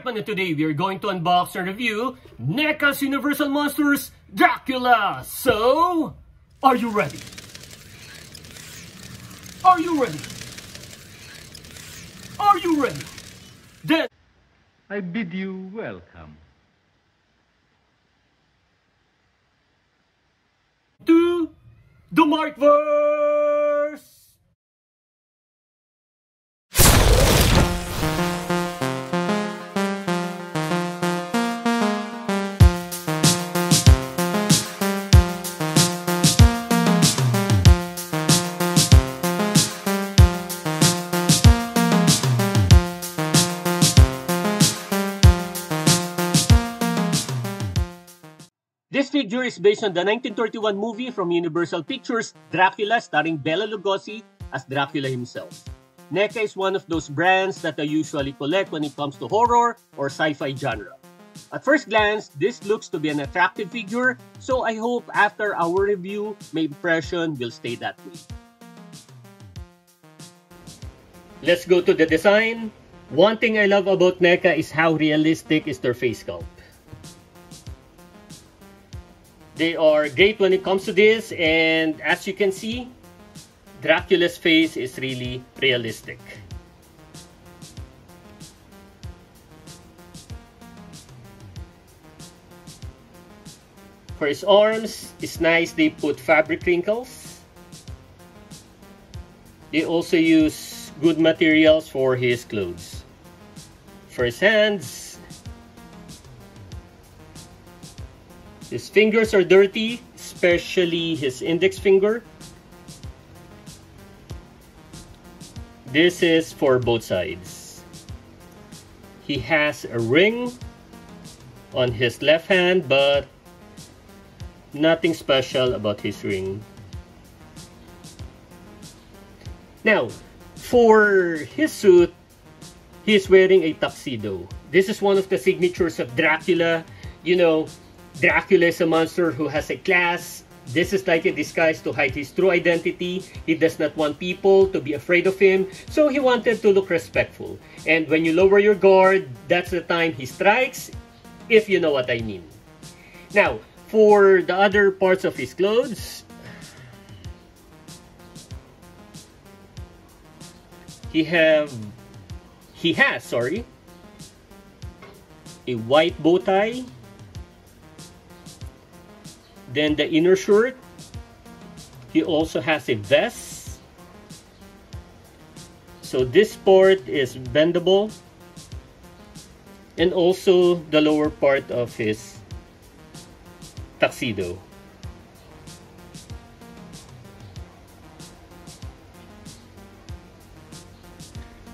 everyone, and today we are going to unbox and review Neca's Universal Monsters Dracula. So, are you ready? Are you ready? Are you ready? Then I bid you welcome to the Markverse. This figure is based on the 1931 movie from Universal Pictures, Dracula, starring Bela Lugosi as Dracula himself. Neca is one of those brands that I usually collect when it comes to horror or sci-fi genre. At first glance, this looks to be an attractive figure, so I hope after our review, my impression will stay that way. Let's go to the design. One thing I love about Neca is how realistic is their face sculpt. They are great when it comes to this, and as you can see, Dracula's face is really realistic. For his arms, it's nice they put fabric wrinkles. They also use good materials for his clothes. For his hands, his fingers are dirty, especially his index finger. This is for both sides. He has a ring on his left hand, but nothing special about his ring. Now, for his suit, he is wearing a tuxedo. This is one of the signatures of Dracula. You know, Dracula is a monster who has a class. This is like a disguise to hide his true identity. He does not want people to be afraid of him, so he wanted to look respectful. And when you lower your guard, that's the time he strikes, if you know what I mean. Now, for the other parts of his clothes, he has a white bow tie. Then the inner shirt, he also has a vest. So this part is bendable. And also the lower part of his tuxedo.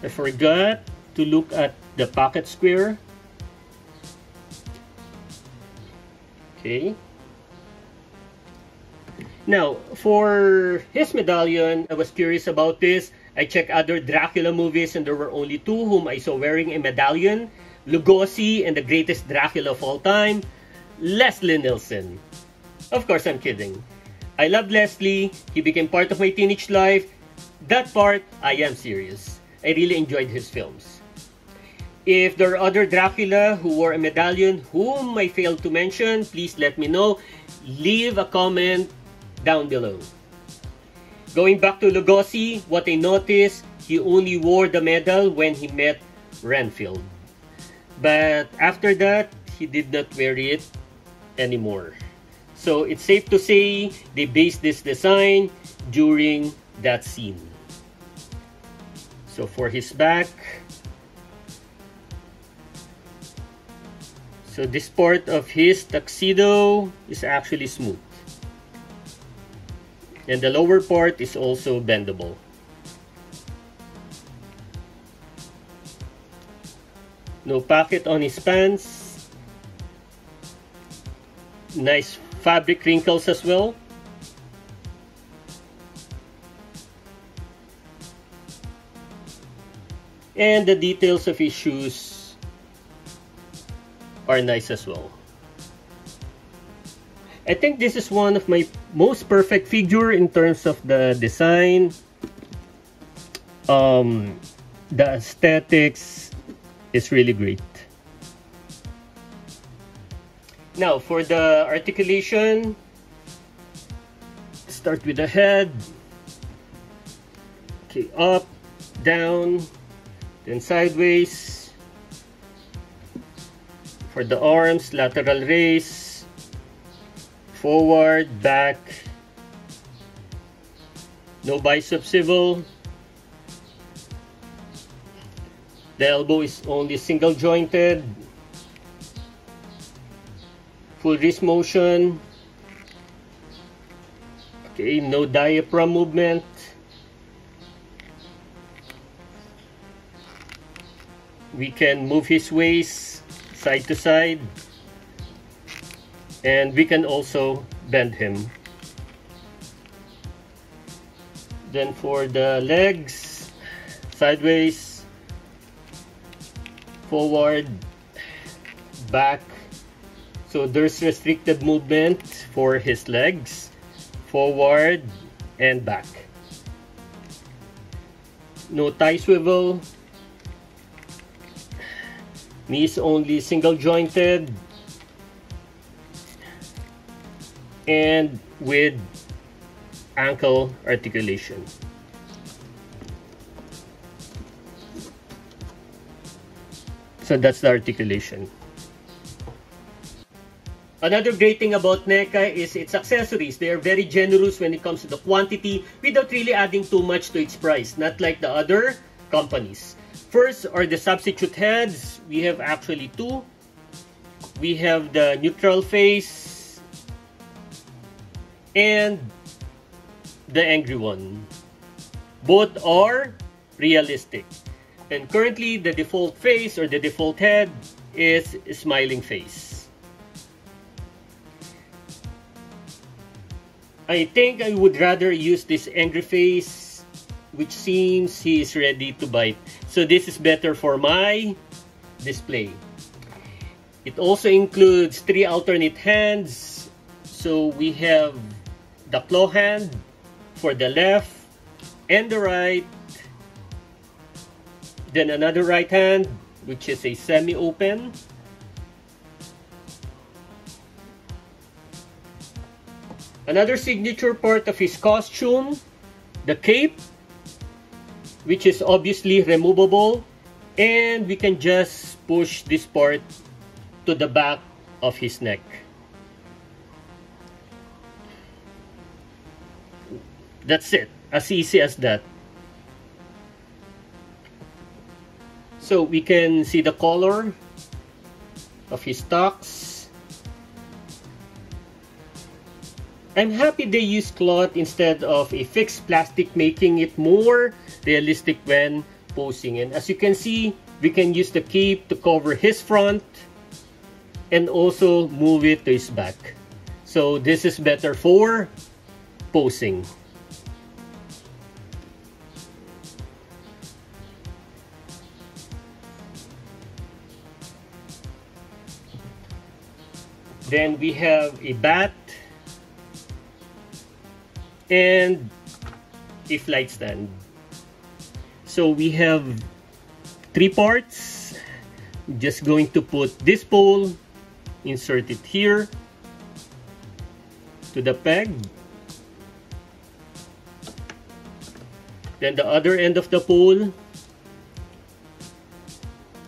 I forgot to look at the pocket square. Okay. Now, for his medallion, I was curious about this. I checked other Dracula movies and there were only two whom I saw wearing a medallion. Lugosi and the greatest Dracula of all time, Leslie Nielsen. Of course, I'm kidding. I love Leslie. He became part of my teenage life. That part, I am serious. I really enjoyed his films. If there are other Dracula who wore a medallion whom I failed to mention, please let me know. Leave a comment down below. Going back to Lugosi, what I noticed, he only wore the medal when he met Renfield. But after that, he did not wear it anymore. So it's safe to say they based this design during that scene. So for his back, so this part of his tuxedo is actually smooth. And the lower part is also bendable. No pocket on his pants. Nice fabric wrinkles as well. And the details of his shoes are nice as well. I think this is one of my most perfect figure in terms of the design. The aesthetics is really great. Now for the articulation, start with the head. Okay, up, down, then sideways. For the arms, lateral raise, forward, back, no bicep swivel. The elbow is only single jointed. Full wrist motion. Okay, no diaphragm movement. We can move his waist side to side, and we can also bend him. Then for the legs, sideways, forward, back. So there's restricted movement for his legs, forward and back. No thigh swivel. Knees only single jointed and with ankle articulation. So that's the articulation. Another great thing about Neca is its accessories. They are very generous when it comes to the quantity without really adding too much to its price, not like the other companies. First are the substitute heads. We have actually two. We have the neutral face and the angry one. Both are realistic. And currently the default face or the default head is a smiling face. I think I would rather use this angry face, which seems he is ready to bite. So this is better for my display. It also includes 3 alternate hands. So we have the claw hand for the left and the right. Then another right hand, which is a semi-open. Another signature part of his costume, the cape, which is obviously removable, and we can just push this part to the back of his neck. That's it, as easy as that. So we can see the color of his tux. I'm happy they use cloth instead of a fixed plastic, making it more realistic when posing. And as you can see, we can use the cape to cover his front and also move it to his back. So this is better for posing. Then we have a bat and a flight stand. So we have 3 parts. Just going to put this pole, insert it here to the peg. Then the other end of the pole,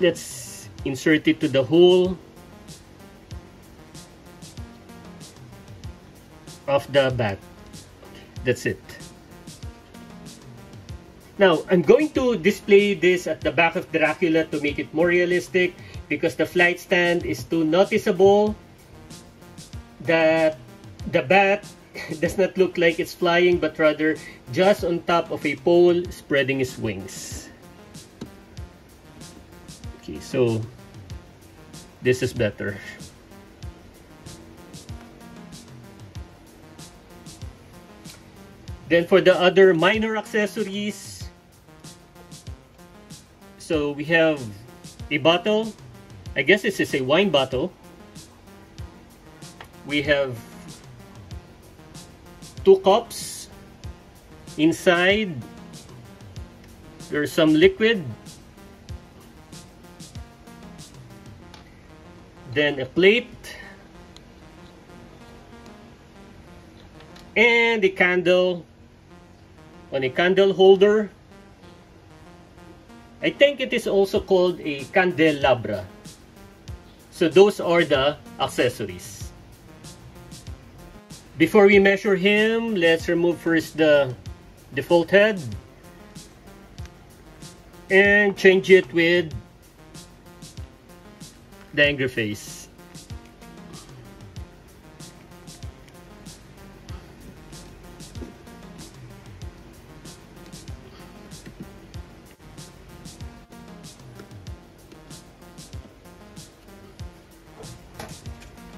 let's insert it to the hole of the bat. That's it. Now, I'm going to display this at the back of Dracula to make it more realistic, because the flight stand is too noticeable that the bat does not look like it's flying, but rather just on top of a pole spreading his wings. Okay, so this is better. Then for the other minor accessories, so we have a bottle. I guess this is a wine bottle. We have 2 cups. Inside, there's some liquid. Then a plate. and a candle on a candle holder. I think it is also called a candelabra. So those are the accessories. Before we measure him, let's remove first the default head and change it with the angry face.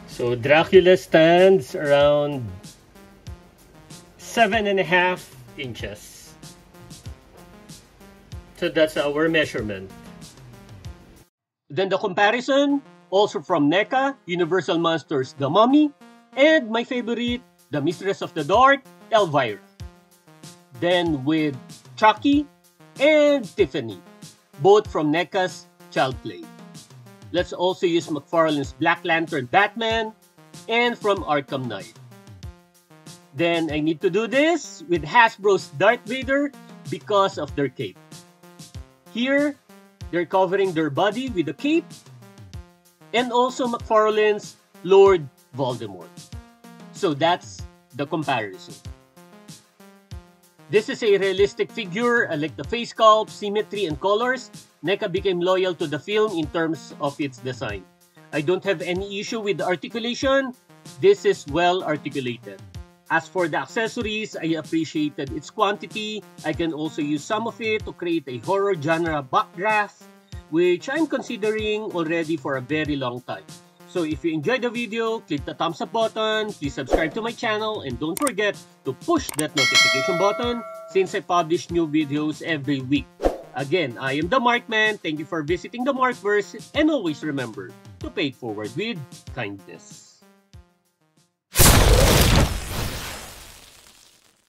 So Dracula stands around 7.5 inches. So that's our measurement. Then the comparison, also from Neca, Universal Monsters, The Mummy, and my favorite, The Mistress of the Dark, Elvira. Then with Chucky and Tiffany, both from Neca's Child Play. Let's also use McFarlane's Black Lantern Batman and from Arkham Knight. Then I need to do this with Hasbro's Darth Vader because of their cape. Here, they're covering their body with a cape, and also McFarlane's Lord Voldemort. So that's the comparison. This is a realistic figure. I like the face sculpt, symmetry, and colors. Neca became loyal to the film in terms of its design. I don't have any issue with the articulation. This is well articulated. As for the accessories, I appreciated its quantity. I can also use some of it to create a horror genre backdraft, which I'm considering already for a very long time. So if you enjoyed the video, click the thumbs up button, please subscribe to my channel, and don't forget to push that notification button since I publish new videos every week. Again, I am the Markman. Thank you for visiting the Markverse, and always remember to pay it forward with kindness.